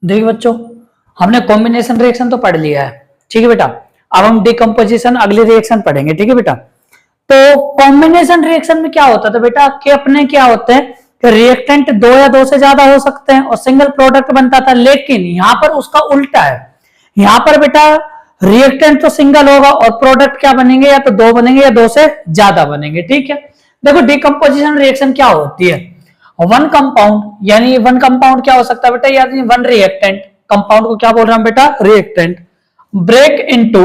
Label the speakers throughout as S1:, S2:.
S1: देखिए बच्चों, हमने कॉम्बिनेशन रिएक्शन तो पढ़ लिया है, ठीक है बेटा। अब हम डिकम्पोजिशन अगले रिएक्शन पढ़ेंगे, ठीक है बेटा। तो कॉम्बिनेशन रिएक्शन में क्या होता था बेटा कि अपने क्या होते हैं कि रिएक्टेंट दो या दो से ज्यादा हो सकते हैं और सिंगल प्रोडक्ट बनता था, लेकिन यहां पर उसका उल्टा है। यहां पर बेटा रिएक्टेंट तो सिंगल होगा और प्रोडक्ट क्या बनेंगे, या तो दो बनेंगे या दो से ज्यादा बनेंगे, ठीक है। देखो डिकम्पोजिशन रिएक्शन क्या होती है, वन कंपाउंड, यानी वन कंपाउंड क्या हो सकता है बेटा, यानी वन रिएक्टेंट, कंपाउंड को क्या बोल रहा हूं बेटा, reactant, break into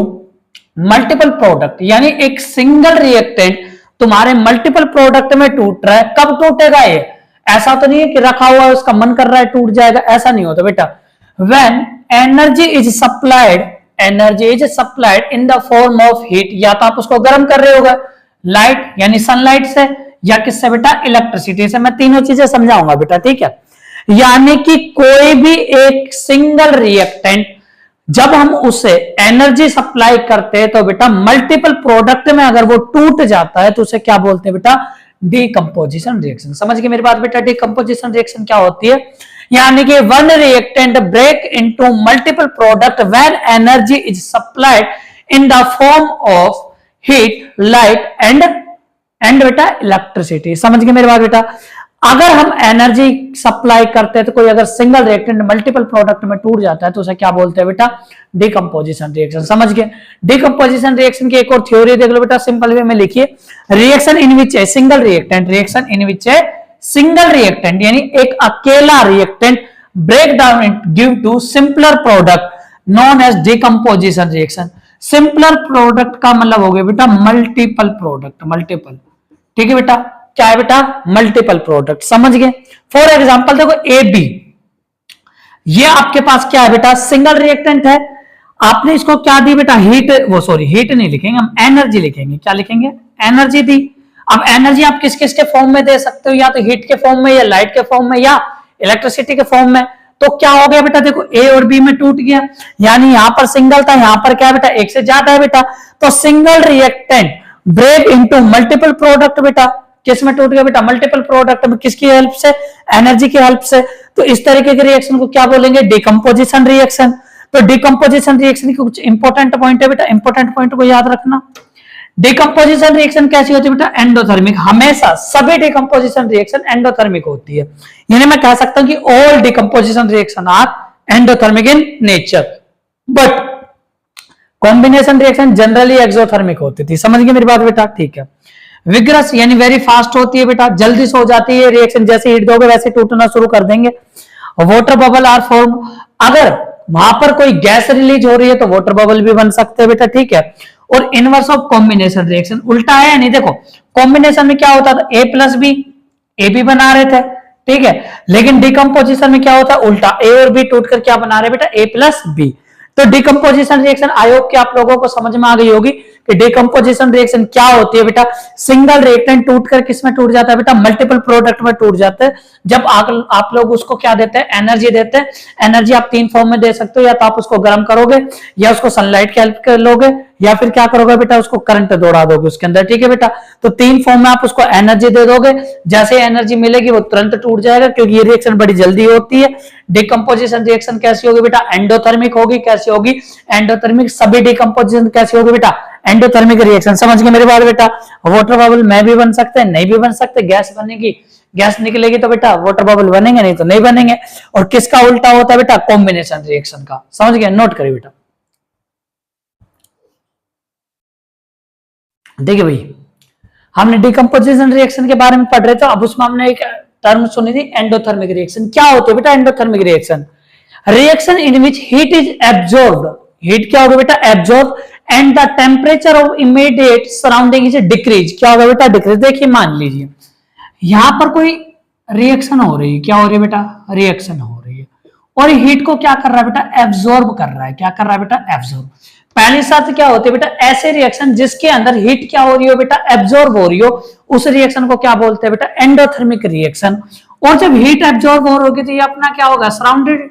S1: multiple product, यानी एक सिंगल रिएक्टेंट तुम्हारे मल्टीपल प्रोडक्ट में टूट रहा है। कब टूटेगा ये, ऐसा तो नहीं है कि रखा हुआ है उसका मन कर रहा है टूट जाएगा, ऐसा नहीं होता बेटा। When energy is supplied, energy is supplied in the form of heat, या तो आप उसको गर्म कर रहे होगा लाइट यानी सनलाइट से, या किससे बेटा, इलेक्ट्रिसिटी से। मैं तीनों चीजें समझाऊंगा बेटा, ठीक है। यानी कि कोई भी एक सिंगल रिएक्टेंट जब हम उसे एनर्जी सप्लाई करते हैं तो बेटा मल्टीपल प्रोडक्ट में अगर वो टूट जाता है तो उसे क्या बोलते हैं बेटा, डिकम्पोजिशन रिएक्शन। समझ गए मेरी बात बेटा, डिकम्पोजिशन रिएक्शन क्या होती है, यानी कि one reactant break into multiple product when energy is supplied in the form of heat, light and बेटा इलेक्ट्रिसिटी। समझ गए मेरी बात बेटा। अगर हम एनर्जी सप्लाई करते हैं तो कोई अगर सिंगल रिएक्टेंट मल्टीपल प्रोडक्ट में टूट जाता है तो उसे क्या बोलते हैं बेटा, डिकम्पोजिशन रिएक्शन। समझ गए। डिकम्पोजिशन रिएक्शन की एक और थ्योरी देख लो बेटा, सिंपल वे में लिखिए, reaction in which a single reactant, reaction in which a single reactant यानी एक अकेला reactant break down give to simpler product known as decomposition reaction. Simpler product का मतलब हो गया बेटा मल्टीपल प्रोडक्ट, मल्टीपल, ठीक है बेटा। क्या है बेटा, मल्टीपल प्रोडक्ट। समझ गए। फॉर एग्जांपल देखो ए बी, ये आपके पास क्या है बेटा, सिंगल रिएक्टेंट है। आपने इसको क्या दी बेटा, हीट, वो सॉरी हीट नहीं लिखेंगे हम, एनर्जी लिखेंगे। क्या लिखेंगे, एनर्जी दी। अब एनर्जी आप किस किस के फॉर्म में दे सकते हो, या तो हीट के फॉर्म में, या लाइट के फॉर्म में, या इलेक्ट्रिसिटी के फॉर्म में। तो क्या हो गया बेटा, देखो ए और बी में टूट गया, यानी यहां पर सिंगल था, यहां पर क्या है बेटा, एक से ज्यादा है बेटा। तो single reactant break into multiple product बेटा, किस में टूट गया बेटा, मल्टीपल प्रोडक्ट में, किसकी हेल्प से, एनर्जी की हेल्प से। तो इस तरीके के रिएक्शन को क्या बोलेंगे, डिकम्पोजिशन रिएक्शन। तो डिकम्पोजिशन रिएक्शन के कुछ इंपॉर्टेंट पॉइंट है बेटा, इंपॉर्टेंट पॉइंट को याद रखना। डिकम्पोजिशन रिएक्शन कैसी होती है बेटा, एंडोथर्मिक। हमेशा सभी डिकम्पोजिशन रिएक्शन एंडोथर्मिक होती है, यानी मैं कह सकता हूं कि all decomposition reaction are endothermic in nature, but combination reaction generally exothermic होती थी। समझ गए मेरी बात बेटा, ठीक है। विग्रस यानी वेरी फास्ट होती है बेटा, जल्दी से हो जाती है रिएक्शन, जैसे हीट दोगे वैसे टूटना शुरू कर देंगे। वाटर बबल आर फॉर्म, अगर वहां पर कोई गैस रिलीज हो रही है तो वाटर बबल भी बन सकते हैं बेटा, ठीक है। और इनवर्स ऑफ कॉम्बिनेशन रिएक्शन उल्टा है, नहीं देखो कॉम्बिनेशन में क्या होता था, ए प्लस बी, ए भी बना रहे थे, ठीक है। लेकिन डिकम्पोजिशन में क्या होता है, उल्टा, ए और बी टूटकर क्या बना रहे बेटा, ए प्लस बी। तो डिकम्पोजिशन रिएक्शन आयोग के आप लोगों को समझ में आ गई होगी कि डिकम्पोजिशन रिएक्शन क्या होती है बेटा। सिंगल रिएक्टेंट टूटकर किस में टूट जाता है बेटा, मल्टीपल प्रोडक्ट में टूट जाते हैं। जब आप लोग उसको क्या देते हैं, एनर्जी देते हैं। एनर्जी आप तीन फॉर्म में दे सकते हो, या तो आप उसको गर्म करोगे, या उसको सनलाइट की हेल्प कर लोगे, या फिर क्या करोगे बेटा, उसको करंट दौड़ा दोगे उसके अंदर, ठीक है बेटा। तो तीन फॉर्म में आप उसको एनर्जी दे दोगे, जैसे एनर्जी मिलेगी वो तुरंत टूट जाएगा, क्योंकि ये रिएक्शन बड़ी जल्दी होती है। डिकम्पोजिशन रिएक्शन कैसी होगी बेटा, एंडोथर्मिक होगी। कैसी होगी, एंडोथर्मिक। सभी डिकम्पोजिशन कैसी होगी बेटा, एंडोथर्मिक रिएक्शन। समझ गए मेरी बात बेटा। वाटर बबल में भी बन सकते हैं, नहीं भी बन सकते, गैस बनेगी, गैस निकलेगी तो बेटा वाटर बबल बनेंगे, नहीं तो नहीं बनेंगे। और किसका उल्टा होता है बेटा, कॉम्बिनेशन रिएक्शन का। समझ गए, नोट करिए बेटा। देखिए भाई, हमने डिकम्पोजिशन रिएक्शन के बारे में पढ़ रहे थे, अब उसमें हमने एक टर्म सुनी थी, एंडोथर्मिक रिएक्शन। क्या होती है बेटा endothermic reaction, reaction in which heat is absorbed, heat क्या होगा बेटा, absorb, and the temperature of immediate surrounding is decrease. क्या होगा बेटा, डिक्रीज। देखिए मान लीजिए यहां पर कोई रिएक्शन हो रही है, क्या हो रही है बेटा, रिएक्शन हो रही है, और हीट को क्या कर रहा है बेटा, एब्जॉर्ब कर रहा है। क्या कर रहा है बेटा, एब्जॉर्ब। पहली शर्त क्या होती है बेटा, ऐसे रिएक्शन जिसके अंदर हीट क्या हो रही हो बेटा, एब्जॉर्ब हो रही हो, उस रिएक्शन को क्या बोलते हैं बेटा, एंडोथर्मिक रिएक्शन। और जब हीट एब्जॉर्ब हो रही तो ये अपना क्या होगा, सराउंडेड,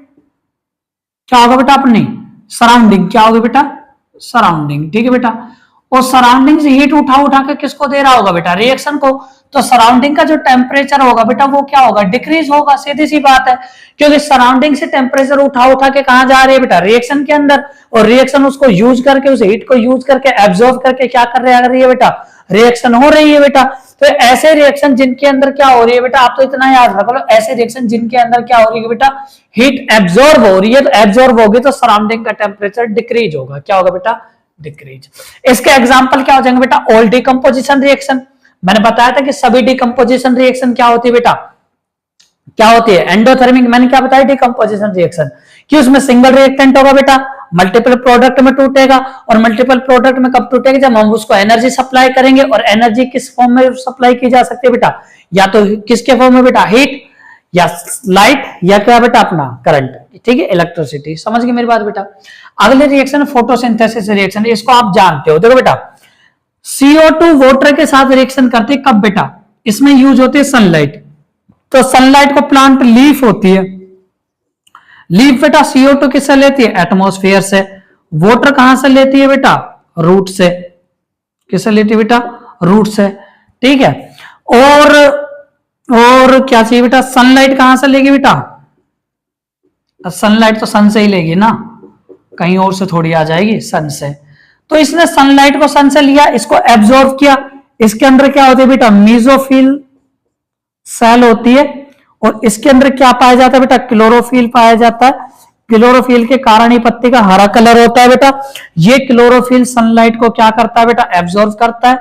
S1: क्या होगा बेटा, अपनी सराउंडिंग। क्या होगी बेटा, सराउंडिंग, ठीक है बेटा। वो सराउंडिंग से हीट उठा उठा के किसको दे रहा होगा बेटा, रिएक्शन को। तो सराउंडिंग का जो टेम्परेचर होगा बेटा वो क्या होगा, डिक्रीज होगा, सीधी सी बात है, क्योंकि सराउंडिंग से टेम्परेचर उठा उठा के कहां जा रही है बेटा, रिएक्शन के अंदर, और रिएक्शन उसको यूज करके, उस हीट को यूज करके एब्जॉर्ब करके क्या कर रही है बेटा, रिएक्शन हो रही है बेटा। तो ऐसे रिएक्शन जिनके अंदर क्या हो रही है बेटा, आप तो इतना याद रख लो, ऐसे रिएक्शन जिनके अंदर क्या हो रही है बेटा, हीट एब्जॉर्ब हो रही है, तो एब्जॉर्ब होगी तो सराउंडिंग का टेम्परेचर डिक्रीज होगा, क्या होगा बेटा, डिक्रीज। इसके एग्जांपल क्या हो जाएंगे बेटा, ऑल डिकम्पोजिशन रिएक्शन, मैंने बताया था कि सभी डिकम्पोजिशन रिएक्शन क्या होती है बेटा, क्या होती है, एंडोथर्मिक। मैंने क्या बताया, डिकम्पोजिशन रिएक्शन कि उसमें सिंगल रिएक्टेंट होगा बेटा, मल्टीपल प्रोडक्ट में टूटेगा, और मल्टीपल प्रोडक्ट में कब टूटेगा, जब हम उसको एनर्जी सप्लाई करेंगे, और एनर्जी किस फॉर्म में सप्लाई की जा सकती है बेटा, या तो किसके फॉर्म में बेटा, हीट, या लाइट, या क्या बेटा अपना करंट, ठीक है, इलेक्ट्रिसिटी। समझ गए मेरी बात बेटा। अगले रिएक्शन फोटोसिंथेसिस रिएक्शन, इसको आप जानते हो, देखो बेटा CO2 वाटर के साथ रिएक्शन करते कब बेटा, इसमें यूज होती है सनलाइट। तो सनलाइट को प्लांट लीफ होती है, लीफ बेटा CO2 किससे लेती है, एटमॉस्फेयर से। वाटर कहां से लेती है बेटा, रूट से। किससे लेती है बेटा, रूट से, ठीक है। और क्या चाहिए बेटा, सनलाइट कहां से लेगी बेटा, सनलाइट तो सन से ही लेगी ना, कहीं और से थोड़ी आ जाएगी, सन से। तो इसने सनलाइट को सन से लिया, इसको एब्जॉर्ब किया, इसके अंदर क्या होती है बेटा, मेसोफिल सेल होती है, और इसके अंदर क्या पाया जाता है बेटा, क्लोरोफिल पाया जाता है। क्लोरोफिल के कारण ही पत्ती का हरा कलर होता है बेटा। ये क्लोरोफिल सनलाइट को क्या करता है बेटा, एब्जॉर्ब करता है।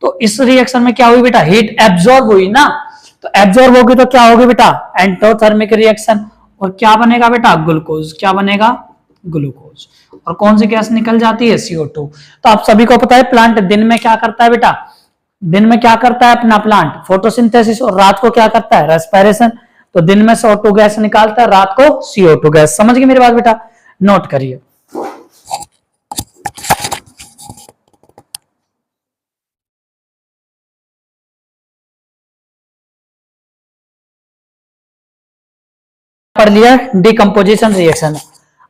S1: तो इस रिएक्शन में क्या हुई बेटा, हीट एब्जॉर्ब हुई ना, तो एब्जॉर्ब होगी तो क्या होगी बेटा, एंडोथर्मिक रिएक्शन, और क्या बनेगा बेटा, ग्लूकोज। क्या बनेगा, ग्लूकोज। और कौन सी गैस निकल जाती है, CO2। तो आप सभी को पता है प्लांट दिन में क्या करता है बेटा, दिन में क्या करता है अपना प्लांट, फोटोसिंथेसिस, और रात को क्या करता है, रेस्पिरेशन। तो दिन में CO2 गैस निकालता है, रात को CO2 गैस। समझ गए मेरी बात बेटा, नोट करिए। पढ़ लिया डिकम्पोजिशन रिएक्शन।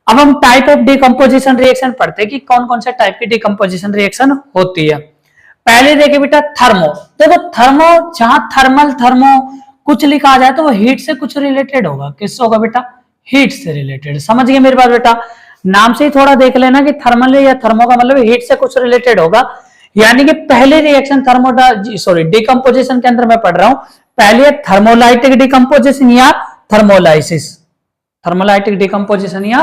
S1: अब हम टाइप ऑफ डिकम्पोजिशन रिएक्शन पढ़ते हैं कि कौन कौन से टाइप की डिकम्पोजिशन रिएक्शन होती है। पहले देखिए बेटा थर्मो। देखो थर्मो, जहां थर्मल थर्मो कुछ लिखा जाए तो वो हीट से कुछ रिलेटेड होगा। किससे होगा बेटा, हीट से रिलेटेड। समझ गए मेरी बात बेटा, नाम से ही थोड़ा देख लेना कि थर्मल या थर्मो का मतलब हीट से कुछ रिलेटेड होगा। यानी कि पहले रिएक्शन डिकम्पोजिशन के अंदर मैं पढ़ रहा हूं, पहले थर्मोलाइटिक डिकम्पोजिशन या थर्मोलाइसिस, थर्मोलाइटिक डिकम्पोजिशन या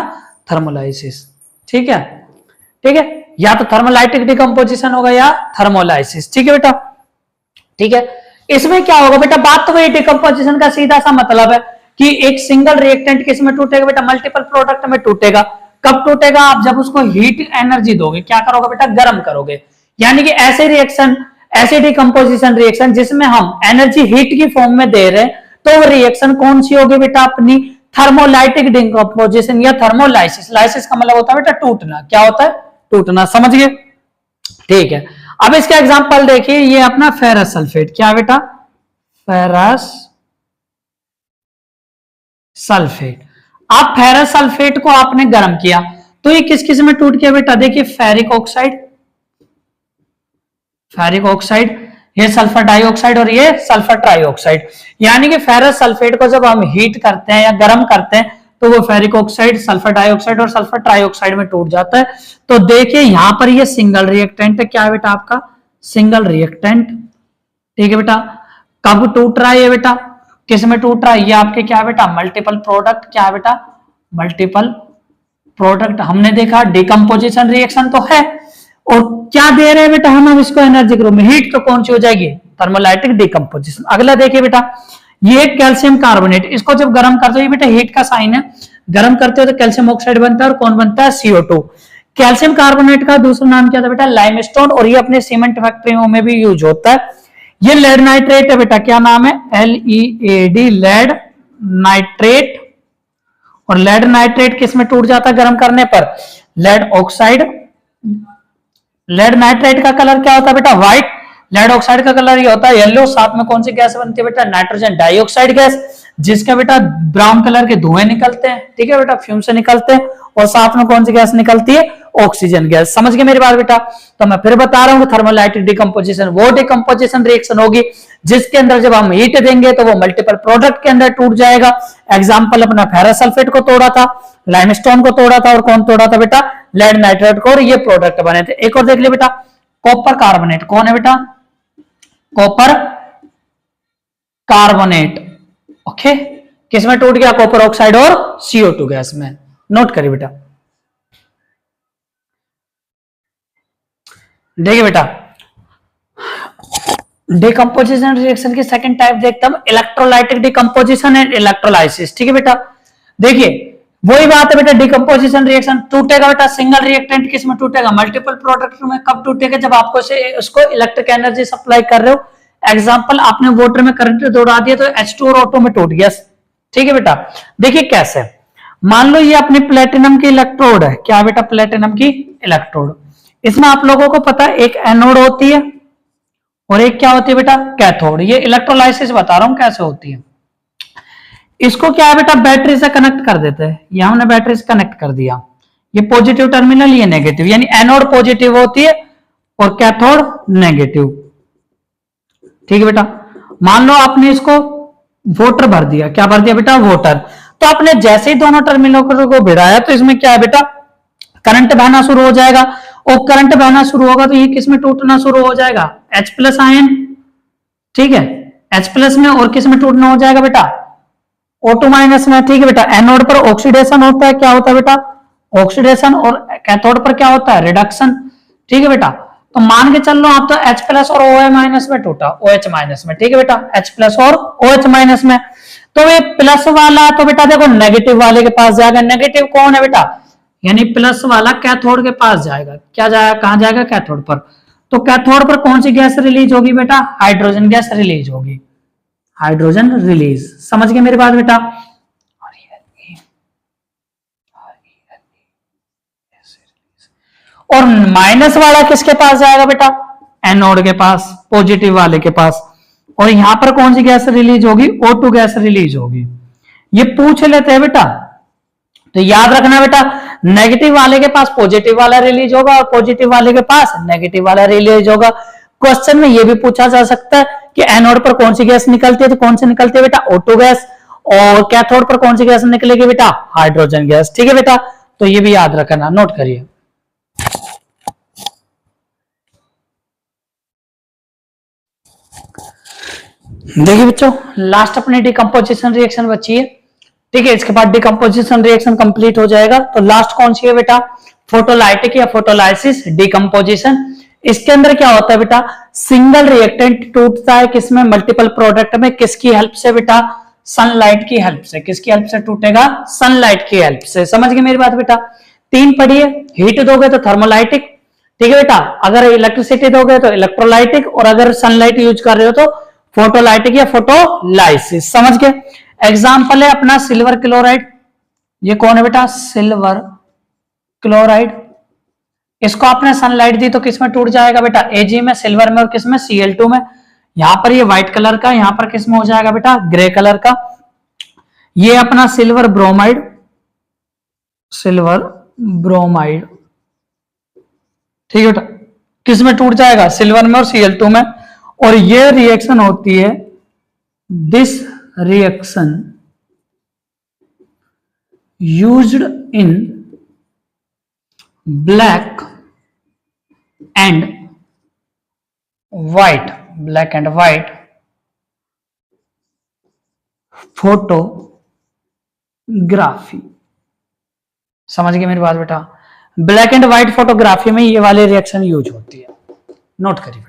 S1: थर्मोलाइसिस, ठीक है, ठीक है, या तो थर्मोलाइटिक डिकम्पोजिशन होगा या थर्मोलाइसिस, ठीक है बेटा, ठीक है। इसमें क्या होगा बेटा, बात तो वही डिकम्पोजिशन का सीधा सा मतलब है कि एक सिंगल रिएक्टेंट किस में टूटेगा बेटा, मल्टीपल प्रोडक्ट में टूटेगा। कब टूटेगा, आप जब उसको हीट एनर्जी दोगे, क्या करोगे बेटा, गर्म करोगे। यानी कि ऐसे रिएक्शन, ऐसे डिकम्पोजिशन रिएक्शन जिसमें हम एनर्जी हीट की फॉर्म में दे रहे हैं, तो वो रिएक्शन कौन सी होगी बेटा, अपनी थर्मोलाइटिक डिकम्पोजिशन या थर्मोलाइसिस। लाइसिस का मतलब होता है बेटा टूटना। क्या होता है, टूटना। समझ गए, ठीक है। अब इसका एग्जांपल देखिए, ये अपना फेरस सल्फेट। क्या बेटा, फेरस सल्फेट। आप फेरस सल्फेट को आपने गर्म किया तो ये किस किस में टूट गया बेटा, देखिए फेरिक ऑक्साइड, फेरिक ऑक्साइड, ये सल्फर डाइऑक्साइड और ये सल्फर ट्राइऑक्साइड। यानी कि फेरस सल्फेट को जब हम हीट करते हैं या गर्म करते हैं तो वो फेरिक ऑक्साइड, सल्फर डाइऑक्साइड और सल्फर ट्राइऑक्साइड में टूट जाता है। तो देखिए यहां पर ये सिंगल रिएक्टेंट है। क्या है बेटा, आपका सिंगल रिएक्टेंट, ठीक है बेटा। कब टूट रहा है ये बेटा, किस में टूट रहा है, ये आपके क्या है बेटा, मल्टीपल प्रोडक्ट। क्या है बेटा, मल्टीपल प्रोडक्ट। हमने देखा डिकम्पोजिशन रिएक्शन तो है, और क्या दे रहे हैं बेटा हम इसको एनर्जी के रूप में, हीट। तो कौन सी हो जाएगी, थर्मोलाइटिक डिकम्पोजिशन। अगला देखिए बेटा, ये कैल्शियम कार्बोनेट, इसको जब गर्म करते हो, ये बेटा हीट का साइन है, गर्म करते हो तो कैल्शियम ऑक्साइड बनता है, और कौन बनता है, CO2। कैल्शियम कार्बोनेट का दूसरा नाम क्या था बेटा, लाइमस्टोन, और ये अपने सीमेंट फैक्ट्रियों में भी यूज होता है। ये लेड नाइट्रेट है बेटा, क्या नाम है, LEAD, लेड नाइट्रेट। और लेड नाइट्रेट किस में टूट जाता है गर्म करने पर, लेड ऑक्साइड। लेड नाइट्रेट का कलर क्या होता है बेटा, व्हाइट। लेड ऑक्साइड का कलर ये होता है येलो। साथ में कौन सी गैस बनती है बेटा, नाइट्रोजन डाइऑक्साइड गैस, जिसका बेटा ब्राउन कलर के धुएं निकलते हैं, ठीक है बेटा, फ्यूम से निकलते हैं। और साथ में कौन सी गैस निकलती है, ऑक्सीजन गैस। समझ गए मेरी बात बेटा? तो मैं फिर बता रहा हूँ थर्मोलाइटिक डिकम्पोजिशन वो डिकम्पोजिशन रिएक्शन होगी जिसके अंदर जब हम हीट देंगे तो वो मल्टीपल प्रोडक्ट के अंदर टूट जाएगा। एग्जाम्पल अपना फेरस सल्फेट को तोड़ा था, लाइमस्टोन को तोड़ा था, और कौन तोड़ा था बेटा? लेड नाइट्रेट को, और ये प्रोडक्ट बने थे। एक और देख लिया बेटा, कॉपर कार्बोनेट। कौन है बेटा? Copper carbonate. ओके, किसमें टूट गया? कॉपर ऑक्साइड और CO2 गैस में। नोट करिए बेटा। देखिए बेटा, डिकम्पोजिशन रिएक्शन की सेकंड टाइप देखता हूं, इलेक्ट्रोलाइटिक डिकम्पोजिशन एंड इलेक्ट्रोलाइसिस। ठीक है बेटा, देखिए वही बात है बेटा, डिकम्पोजिशन रिएक्शन टूटेगा बेटा सिंगल रिएक्टेंट किसमें टूटेगा? मल्टीपल प्रोडक्ट में। कब टूटेगा? जब आपको उसको इलेक्ट्रिक एनर्जी सप्लाई कर रहे हो। एग्जांपल, आपने वाटर में करंट दौड़ा दिया तो H2 और O2 में टूट गया। ठीक है बेटा, देखिए कैसे। मान लो ये अपनी प्लेटिनम की इलेक्ट्रोड है। क्या बेटा? प्लेटिनम की इलेक्ट्रोड। इसमें आप लोगों को पता है एक एनोड होती है और एक क्या होती है बेटा? कैथोड। ये इलेक्ट्रोलाइसिस बता रहा हूं कैसे होती है। इसको क्या है बेटा? बैटरी से कनेक्ट कर देते हैं। ये हमने बैटरी से कनेक्ट कर दिया, ये पॉजिटिव टर्मिनल, ये नेगेटिव, यानी एनोड पॉजिटिव होती है और कैथोड नेगेटिव। ठीक है बेटा, मान लो आपने इसको वाटर भर दिया। क्या भर दिया बेटा? वाटर। तो आपने जैसे ही दोनों टर्मिनलों को भिड़ाया तो इसमें क्या है बेटा? करंट बहना शुरू हो जाएगा, और करंट बहना शुरू होगा तो ये किसमें टूटना शुरू हो जाएगा? H plus ion. ठीक है, H प्लस में, और किसमें टूटना हो जाएगा बेटा? O2 माइनस में। ठीक है बेटा, एनोड पर ऑक्सीडेशन होता है। क्या होता है बेटा? ऑक्सीडेशन। और कैथोड पर क्या होता है? रिडक्शन। ठीक है बेटा, तो मान के चल लो आप तो H प्लस और OH माइनस में टूटा, OH माइनस में। ठीक है बेटा, H प्लस और OH माइनस में। तो ये प्लस वाला तो बेटा देखो नेगेटिव वाले के पास जाएगा। नेगेटिव कौन है बेटा? यानी प्लस वाला कैथोड के पास जाएगा। क्या जाएगा? कहां जाएगा? कैथोड पर। तो कैथोड पर कौन सी गैस रिलीज होगी बेटा? हाइड्रोजन गैस रिलीज होगी। Hydrogen release. समझ गए मेरी बात बेटा? और माइनस वाला किसके पास जाएगा बेटा? एनोड के पास, पॉजिटिव वाले के पास। और यहां पर कौन सी गैस रिलीज होगी? O2 गैस रिलीज होगी। ये पूछ लेते हैं बेटा, तो याद रखना बेटा, नेगेटिव वाले के पास पॉजिटिव वाला रिलीज होगा और पॉजिटिव वाले के पास नेगेटिव वाला रिलीज होगा। क्वेश्चन में यह भी पूछा जा सकता है कि एनोड पर कौन सी गैस निकलती है, तो कौन सी निकलती है बेटा? O2 gas. और कैथोड पर कौन सी गैस निकलेगी बेटा? Hydrogen gas. ठीक है बेटा, तो ये भी याद रखना, नोट करिए। देखिए बच्चों, लास्ट अपनी डिकम्पोजिशन रिएक्शन बची है। ठीक है, इसके बाद डिकम्पोजिशन रिएक्शन कंप्लीट हो जाएगा। तो लास्ट कौन सी है बेटा? फोटोलाइटिक या फोटोलाइसिस डिकम्पोजिशन। इसके अंदर क्या होता है बेटा? सिंगल रिएक्टेंट टूटता है किसमें? मल्टीपल प्रोडक्ट में। किसकी हेल्प से बेटा? सनलाइट की हेल्प से। किसकी हेल्प से टूटेगा? सनलाइट की हेल्प से। समझ गए मेरी बात बेटा? तीन पढ़िए, हीट दोगे तो थर्मोलाइटिक। ठीक है बेटा, अगर इलेक्ट्रिसिटी दोगे तो इलेक्ट्रोलाइटिक, और अगर सनलाइट यूज कर रहे हो तो फोटोलाइटिक या फोटोलाइसिस। समझ गए? एग्जाम्पल है अपना सिल्वर क्लोराइड। ये कौन है बेटा? Silver chloride. इसको आपने सनलाइट दी तो किसमें टूट जाएगा बेटा? Ag में, सिल्वर में, और किसमें? Cl2 में। यहां पर ये व्हाइट कलर का, यहां पर किसमें हो जाएगा बेटा? ग्रे कलर का। ये अपना सिल्वर ब्रोमाइड, सिल्वर ब्रोमाइड। ठीक है बेटा, किसमें टूट जाएगा? सिल्वर में और Cl2 में। और ये रिएक्शन होती है, this reaction used in black and white, black and white photography. समझ गए मेरी बात बेटा? ब्लैक एंड व्हाइट फोटोग्राफी में ये वाली रिएक्शन यूज होती है। नोट करिए।